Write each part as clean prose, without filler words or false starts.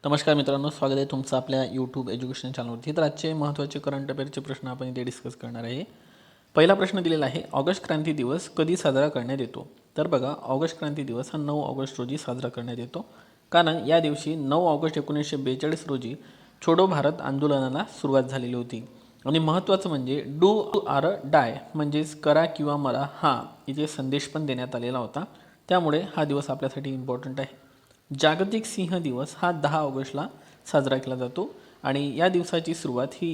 नमस्कार मित्रांनो, स्वागत आहे तुमचं आपल्या यूट्यूब एज्युकेशन चॅनलवरती. तर आजचे महत्त्वाचे करंट अफेअरचे प्रश्न आपण इथे डिस्कस करणार आहे. पहिला प्रश्न दिलेला आहे, ऑगस्ट क्रांती दिवस कधी साजरा करण्यात येतो? तर बघा, ऑगस्ट क्रांती दिवस हा 9 ऑगस्ट रोजी साजरा करण्यात येतो. कारण या दिवशी 9 ऑगस्ट 1942 रोजी छोडो भारत आंदोलनाला सुरुवात झालेली होती. आणि महत्त्वाचं म्हणजे डू आर डाय म्हणजेच करा किंवा मरा हा इथे संदेश पण देण्यात आलेला होता. त्यामुळे हा दिवस आपल्यासाठी इम्पॉर्टंट आहे. जागतिक सिंह दिवस हा 10 ऑगस्टला साजरा केला जातो आणि या दिवसाची सुरुवात ही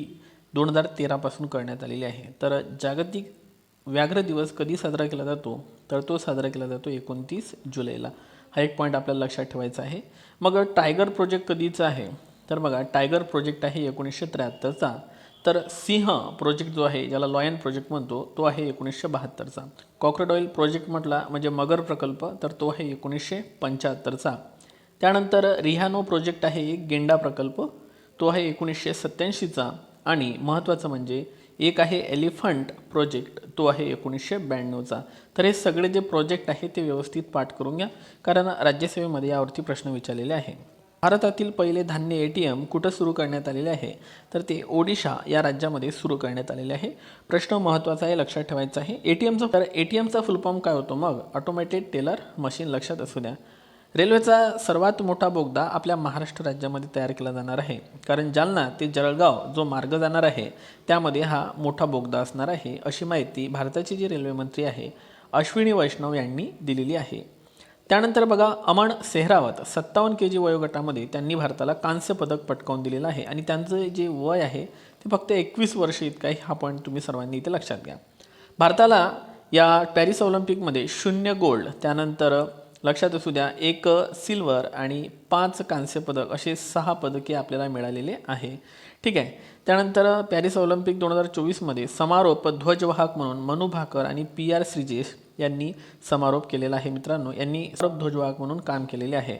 2013 पासून करण्यात आलेली आहे. तर जागतिक व्याघ्र दिवस कधी साजरा केला जातो? तर तो साजरा केला जातो 29 जुलैला. हा एक पॉईंट आपल्याला लक्षात ठेवायचा आहे. मग टायगर प्रोजेक्ट कधीचा आहे? तर बघा, टायगर प्रोजेक्ट आहे 1973चा. तर सिंह प्रोजेक्ट जो आहे, ज्याला लॉयन प्रोजेक्ट म्हणतो, तो आहे 1972चा. कॉक्रोडाईल प्रोजेक्ट म्हटला म्हणजे मगर प्रकल्प, तर तो आहे 1975चा. त्यानंतर रिहानो प्रोजेक्ट आहे एक गेंडा प्रकल्प, तो आहे 1987चा. आणि महत्त्वाचं म्हणजे एक आहे एलिफंट प्रोजेक्ट, तो आहे 1992चा. तर हे सगळे जे प्रोजेक्ट आहे ते व्यवस्थित पाठ करून घ्या, कारण राज्यसेवेमध्ये यावरती प्रश्न विचारलेले आहे. भारतातील पहिले धान्य ATM कुठं सुरू करण्यात आलेले आहे? तर ते ओडिशा या राज्यामध्ये सुरू करण्यात आलेले आहे. प्रश्न महत्त्वाचा आहे, लक्षात ठेवायचा आहे. ATMचा फुल फॉर्म काय होतो? मग ऑटोमॅटेड टेलर मशीन, लक्षात असू द्या. रेल्वेचा सर्वात मोठा बोगदा आपल्या महाराष्ट्र राज्यामध्ये तयार केला जाणार आहे, कारण जालना ते जळगाव जो मार्ग जाणार आहे त्यामध्ये हा मोठा बोगदा असणार आहे, अशी माहिती भारताचे जे रेल्वे मंत्री आहे अश्विनी वैष्णव यांनी दिलेली आहे. त्यानंतर बघा, अमन सेहरावत 57 kg वयोगटामध्ये त्यांनी भारताला कांस्य पदक पटकावून दिलेलं आहे आणि त्यांचं जे वय आहे ते फक्त 21 वर्ष इतकं आहे. हा पॉईंट तुम्ही सर्वांनी इथे लक्षात घ्या. भारताला या पॅरिस ऑलिम्पिकमध्ये 0 गोल्ड, त्यानंतर लक्षात असू द्या 1 सिल्वर आणि 5 कांस्य पदक असे 6 पदके आपल्याला मिळालेले आहे. ठीक आहे. त्यानंतर पॅरिस ऑलिम्पिक 2024मध्ये समारोप ध्वजवाहक म्हणून मनू भाकर आणि PR श्रीजेश यांनी समारोप केलेला आहे. मित्रांनो, यांनी ध्वजवाहक म्हणून काम केलेले आहे.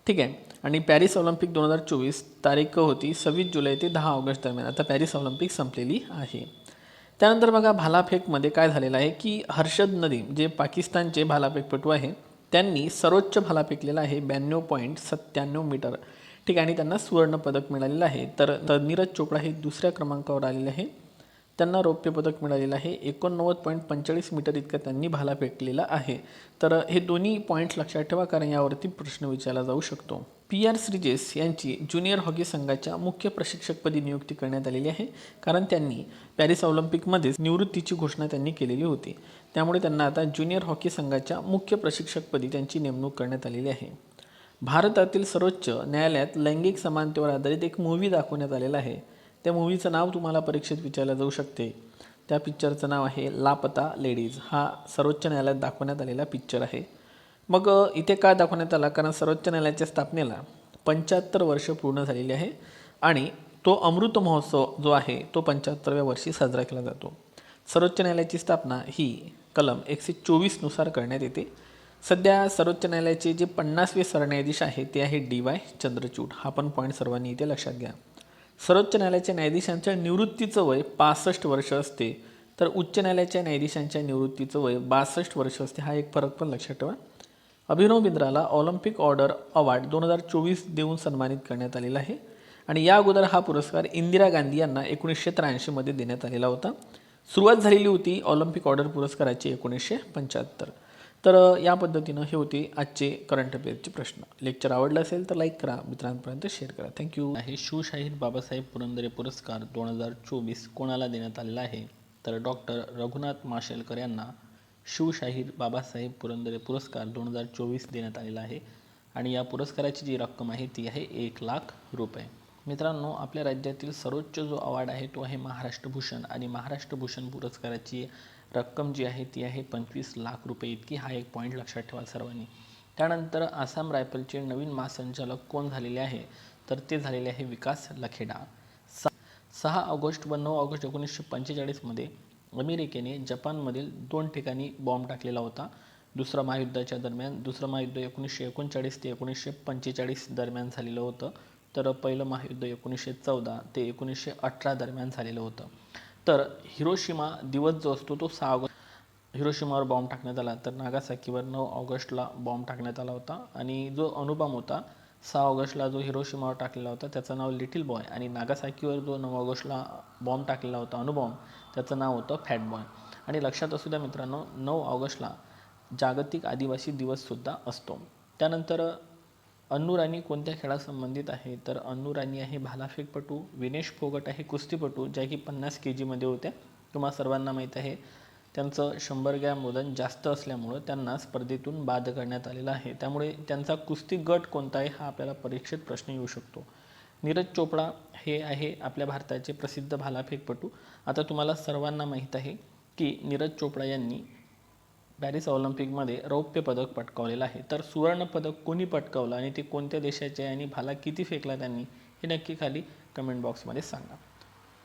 ठीक आहे. आणि पॅरिस ऑलिम्पिक 2024 तारीख होती 26 जुलै ते 10 ऑगस्ट दरम्यान. आता पॅरिस ऑलिम्पिक संपलेली आहे. त्यानंतर बघा, भालाफेकमध्ये काय झालेलं आहे की हर्षद नदीम जे पाकिस्तानचे भालाफेकपटू आहे त्यांनी सर्वोच्च भाला फेकलेला आहे 92.97 मीटर. ठीक आहे. आणि त्यांना सुवर्ण पदक मिळालेलं आहे. तर नीरज चोपडा हे दुसऱ्या क्रमांकावर आलेले आहे, त्यांना रौप्य पदक मिळालेलं आहे. 89.45 मीटर इतकं त्यांनी भाला फेकलेला आहे. तर हे दोन्ही पॉईंट्स लक्षात ठेवा, कारण यावरती प्रश्न विचारला जाऊ शकतो. PR श्रीजेश यांची ज्युनियर हॉकी संघाच्या मुख्य प्रशिक्षकपदी नियुक्ती करण्यात आलेली आहे, कारण त्यांनी पॅरिस ऑलिम्पिकमध्येच निवृत्तीची घोषणा त्यांनी केलेली होती. त्यामुळे त्यांना आता ज्युनियर हॉकी संघाच्या मुख्य प्रशिक्षकपदी त्यांची नेमणूक करण्यात आलेली आहे. भारतातील सर्वोच्च न्यायालयात लैंगिक समानतेवर आधारित एक मूव्ही दाखवण्यात आलेला आहे. त्या मूव्हीचं नाव तुम्हाला परीक्षेत विचारलं जाऊ शकते. त्या पिक्चरचं नाव आहे लापता लेडीज. हा सर्वोच्च न्यायालयात दाखवण्यात आलेला पिक्चर आहे. मग इथे का दाखवण्यात आला? कारण सर्वोच्च न्यायालयाच्या स्थापनेला 75 वर्ष पूर्ण झालेली आहे आणि तो अमृत महोत्सव जो आहे तो 75व्या वर्षी साजरा केला जातो. सर्वोच्च न्यायालयाची स्थापना ही कलम 124 नुसार करण्यात येते. सध्या सर्वोच्च न्यायालयाचे जे 50वे सरन्यायाधीश आहे ते आहे DY चंद्रचूड. हा पण पॉईंट सर्वांनी इथे लक्षात घ्या. सर्वोच्च न्यायालयाच्या न्यायाधीशांच्या निवृत्तीचं वय 65 वर्ष असते, तर उच्च न्यायालयाच्या न्यायाधीशांच्या निवृत्तीचं वय 62 वर्ष असते. हा एक फरक पण लक्षात ठेवा. अभिनव बिंद्राला ऑलिम्पिक ऑर्डर अवॉर्ड 2024 देऊन सन्मानित करण्यात आलेला आहे आणि या अगोदर हा पुरस्कार इंदिरा गांधी यांना 1983मध्ये देण्यात आलेला होता. सुरुवात झालेली होती ऑलिम्पिक ऑर्डर पुरस्काराची 1975. तर या पद्धतीनं हे होते आजचे करंट अफेअरचे प्रश्न. लेक्चर आवडलं असेल तर लाईक करा, मित्रांपर्यंत शेअर करा. थँक्यू. आहे शिवशाहीर बाबासाहेब पुरंदरे पुरस्कार 2024 कोणाला देण्यात आलेला आहे? तर डॉक्टर रघुनाथ माशेलकर यांना शिवशाहीर बाबासाहेब पुरंदरे पुरस्कार 2024 देण्यात आलेला आहे आणि या पुरस्काराची जी रक्कम आहे ती आहे 1,00,000 रुपये. मित्रांनो, आपल्या राज्यातील सर्वोच्च जो अवॉर्ड आहे तो आहे महाराष्ट्र भूषण आणि महाराष्ट्र भूषण पुरस्काराची रक्कम जी आहे ती आहे 25,00,000 रुपये इतकी. हा एक पॉईंट लक्षात ठेवा सर्वांनी. त्यानंतर आसाम रायफलचे नवीन महासंचालक कोण झालेले आहे? तर ते झालेले आहे विकास लखेडा. 6 ऑगस्ट व 9 ऑगस्ट 1945मध्ये अमेरिकेने जपानमधील 2 ठिकाणी बॉम्ब टाकलेला होता दुसऱ्या महायुद्धाच्या दरम्यान. दुसरं महायुद्ध 1939 ते 1945 दरम्यान झालेलं होतं. तर पहिलं महायुद्ध 1914 ते 1918 दरम्यान झालेलं होतं. तर हिरोशिमा दिवस जो असतो तो 6 ऑगस्ट हिरोशिमावर बॉम्ब टाकण्यात आला. तर नागासाकीवर 9 ऑगस्टला बॉम्ब टाकण्यात आला होता आणि जो अणुबॉम्ब होता 6 ऑगस्टला जो हिरोशिमावर टाकलेला होता त्याचं नाव लिटिल बॉय आणि नागासाकीवर जो 9 ऑगस्टला बॉम्ब टाकलेला होता अणुबॉम्ब त्याचं नाव होतं फॅट बॉय. आणि लक्षात असू द्या मित्रांनो, 9 ऑगस्टला जागतिक आदिवासी दिवससुद्धा असतो. त्यानंतर अन्नू राणी कोणत्या खेळासंबंधित आहे, तर अन्नू राणी आहे भालाफेकपटू. विनेश फोगट आहे कुस्तीपटू, ज्या की 50 kgमध्ये होत्या. तुम्हाला सर्वांना माहीत आहे त्यांचं 100 ग्रॅम वजन जास्त असल्यामुळं त्यांना स्पर्धेतून बाद करण्यात आलेलं आहे. त्यामुळे त्यांचा कुस्ती गट कोणता आहे हा आपल्याला परीक्षेत प्रश्न येऊ शकतो. नीरज चोपडा हे आहे आपल्या भारताचे प्रसिद्ध भालाफेकपटू. आता तुम्हाला सर्वांना माहीत आहे की नीरज चोपडा यांनी पॅरिस ऑलिम्पिकमध्ये रौप्य पदक पटकावलेलं आहे. तर सुवर्णपदक कोणी पटकावलं आणि ते कोणत्या देशाचे आहे आणि भाला किती फेकला त्यांनी, हे नक्की खाली कमेंट बॉक्समध्ये सांगा.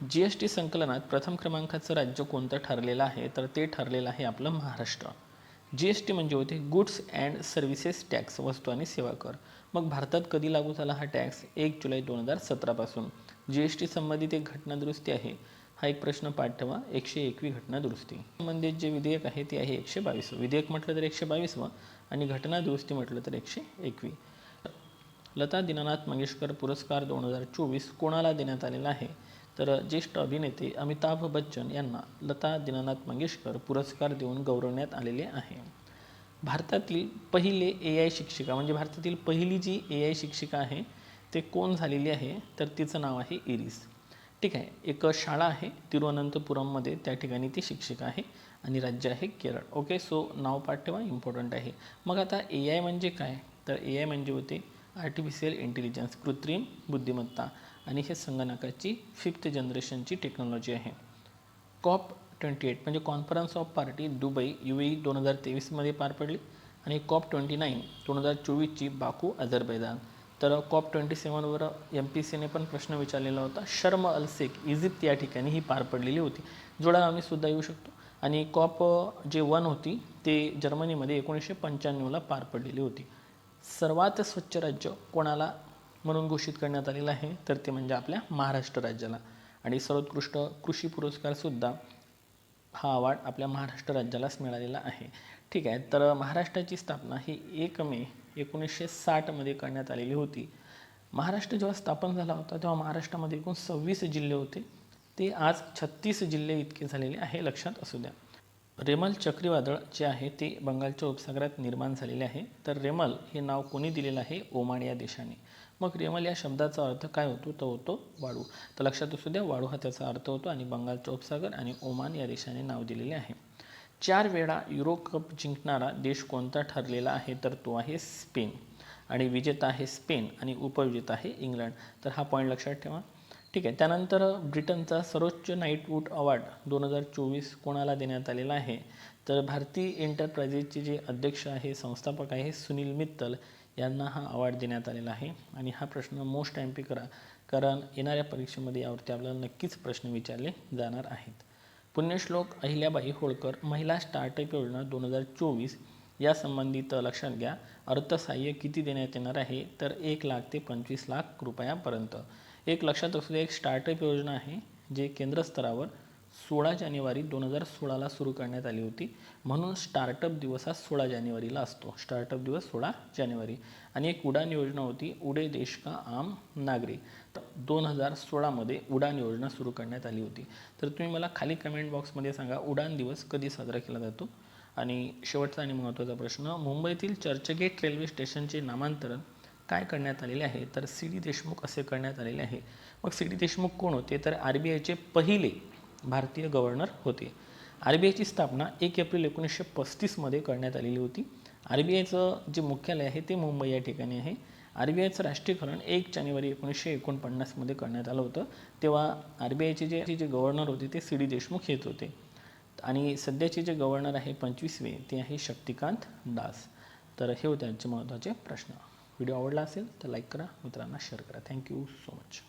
GST संकलनात प्रथम क्रमांकाचं राज्य कोणतं ठरलेलं आहे, तर ते ठरलेलं आहे आपलं महाराष्ट्र. GST म्हणजे होते गुड्स अँड सर्व्हिसेस टॅक्स, वस्तू आणि सेवा कर. मग भारतात कधी लागू झाला हा टॅक्स? 1 जुलै 2017 पासून. GST संबंधित एक घटना दुरुस्ती आहे, हा एक प्रश्न पाठ ठेवा. 101वी घटना दुरुस्ती संबंधित जे विधेयक आहे ते आहे 122. विधेयक म्हटलं तर 122 आणि घटना दुरुस्ती म्हटलं तर 101वी. लता दीनानाथ मंगेशकर पुरस्कार 2024 कोणाला देण्यात आलेला आहे, तर ज्येष्ठ अभिनेते अमिताभ बच्चन यांना लता दीनानाथ मंगेशकर पुरस्कार देऊन गौरवण्यात आलेले आहे. भारतातील पहिले AI शिक्षिका म्हणजे भारतातील पहिली जी AI शिक्षिका आहे ते कोण झालेली आहे, तर तिचं नाव आहे इरिस. ठीक आहे, एक शाळा आहे तिरुअनंतपुरममध्ये, त्या ठिकाणी ती शिक्षिका आहे आणि राज्य आहे केरळ. ओके, सो नाव पाठ ठेवा, इम्पॉर्टंट आहे. मग आता AI म्हणजे काय, तर AI म्हणजे होते आर्टिफिशियल इंटेलिजन्स, कृत्रिम बुद्धिमत्ता, आणि हे संगणकाची 5th जनरेशनची टेक्नॉलॉजी आहे. COP28 म्हणजे conference of party Dubai UAE 2023मध्ये पार पडली आणि COP29 2024ची बाकू अझरबैजान. तर COP27वर MPCने पण प्रश्न विचारलेला होता. शर्म अल शेख इजिप्त या ठिकाणी ही पार पडलेली होती. जोडा आम्हीसुद्धा येऊ शकतो. आणि COP जे 1 होती ते जर्मनीमध्ये 1995ला पार पडलेली होती. सर्वात स्वच्छ राज्य कोणाला म्हणून घोषित करण्यात आलेलं आहे, तर ते म्हणजे आपल्या महाराष्ट्र राज्याला. आणि सर्वोत्कृष्ट कृषी पुरस्कारसुद्धा हा अवॉर्ड आपल्या महाराष्ट्र राज्यालाच मिळालेला आहे. ठीक आहे, तर महाराष्ट्राची स्थापना ही 1 मे 1960मध्ये करण्यात आलेली होती. महाराष्ट्र जेव्हा स्थापन झाला होता तेव्हा महाराष्ट्रामध्ये एकूण 26 जिल्हे होते, ते आज 36 जिल्हे इतके झालेले आहे, लक्षात असू द्या. रेमल चक्रीवादळ जे आहे ते बंगालच्या उपसागरात निर्माण झालेले आहे. तर रेमल हे नाव कोणी दिलेलं आहे? ओमान या देशाने. मग रेमल या शब्दाचा अर्थ काय होतो? तो होतो वाळू. तर लक्षात असू द्या, वाळू हा त्याचा अर्थ होतो आणि बंगालचा उपसागर आणि ओमान या देशाने नाव दिलेले आहे. 4 वेळा युरो कप जिंकणारा देश कोणता ठरलेला आहे, तर तो आहे स्पेन. आणि विजेता आहे स्पेन आणि उपविजेता आहे इंग्लंड. तर हा पॉईंट लक्षात ठेवा. ठीक आहे, त्यानंतर ब्रिटनचा सर्वोच्च नाईटवूड अवॉर्ड 2024 कोणाला देण्यात आलेला आहे, तर भारती एंटरप्राइजेसचे जे अध्यक्ष आहे, संस्थापक आहे सुनील मित्तल यांना हा अवॉर्ड देण्यात आलेला आहे. आणि हा प्रश्न मोस्ट टाईमपी करा, कारण येणाऱ्या परीक्षेमध्ये यावरती आपल्याला नक्कीच प्रश्न विचारले जाणार आहेत. पुण्यश्लोक अहिल्याबाई होळकर महिला स्टार्टअप योजना 2024 यासंबंधित लक्षात घ्या, अर्थसहाय्य किती देण्यात येणार आहे, तर 1 लाख ते 25 लाख रुपयापर्यंत. एक लक्षात असू द्या, एक स्टार्टअप योजना आहे जे केंद्र स्तरावर 16 जानेवारी 2016ला सुरू करण्यात आली होती. म्हणून स्टार्टअप दिवस हा 16 जानेवारीला असतो. स्टार्टअप दिवस 16 जानेवारी. आणि एक उडान योजना होती, उडे देश का आम नागरिक. 2016मध्ये उडान योजना सुरू करण्यात आली होती. तर तुम्ही मला खाली कमेंट बॉक्समध्ये सांगा उडान दिवस कधी साजरा केला जातो. आणि शेवटचा आणि महत्त्वाचा प्रश्न, मुंबईतील चर्चगेट रेल्वे स्टेशनचे नामांतरण काय करण्यात आलेले आहे, तर CD देशमुख असे करण्यात आलेले आहे. मग CD देशमुख कोण होते, तर RBIचे पहिले भारतीय गव्हर्नर होते. RBIची स्थापना 1 एप्रिल 1935मध्ये करण्यात आलेली होती. RBIचं जे मुख्यालय आहे ते मुंबई या ठिकाणी आहे. RBIचं राष्ट्रीयकरण 1 जानेवारी 1949मध्ये करण्यात आलं होतं. तेव्हा RBIचे जे गव्हर्नर होते ते CD देशमुख हेच होते. आणि सध्याचे जे गव्हर्नर आहे 25वे ते आहे शक्तिकांत दास. तर हे होते आजचे महत्त्वाचे प्रश्न. व्हिडिओ आवडला असेल तर लाईक करा, मित्रांना शेअर करा. Thank you so much.